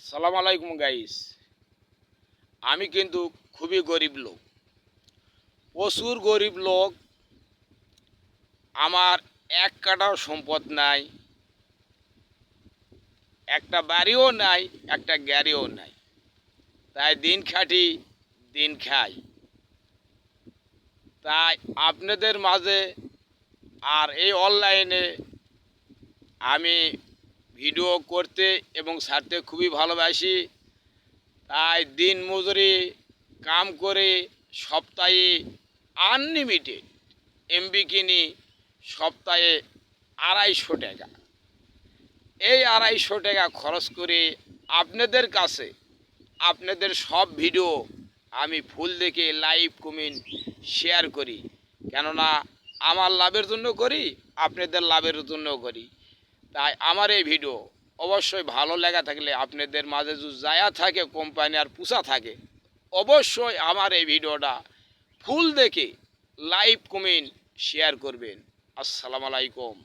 আসসালামু আলাইকুম গাইস। আমি কিন্তু খুবই গরিব লোক, প্রচুর গরিব লোক। আমার এক কাঠাও সম্পদ নাই, একটা বাড়িও নাই, একটা গাড়িও নাই। তাই দিন খাটি দিন খাই। তাই আপনাদের মাঝে আর এই অনলাইনে আমি ভিডিও করতে এবং ছাড়তে খুবই ভালোবাসি। তাই দিন মজুরি কাম করে সপ্তাহে আনলিমিটেড এমবি কিনি, সপ্তাহে 250 টাকা। এই 250 টাকা খরচ করে আপনাদের কাছে আপনাদের সব ভিডিও আমি ফুল দেখে লাইভ কমেন্ট শেয়ার করি। কেননা আমার লাভের জন্য করি, আপনাদের লাভের জন্য করি। তাই আমার এই ভিডিও অবশ্যই ভালো লাগা থাকলে, আপনাদের মাঝে যদি জায়া থাকে কোম্পানি আর পুষা থাকে, অবশ্যই আমার এই ভিডিওটা ফুল দেখে লাইভ কমেন্ট শেয়ার করবেন। আসসালামু আলাইকুম।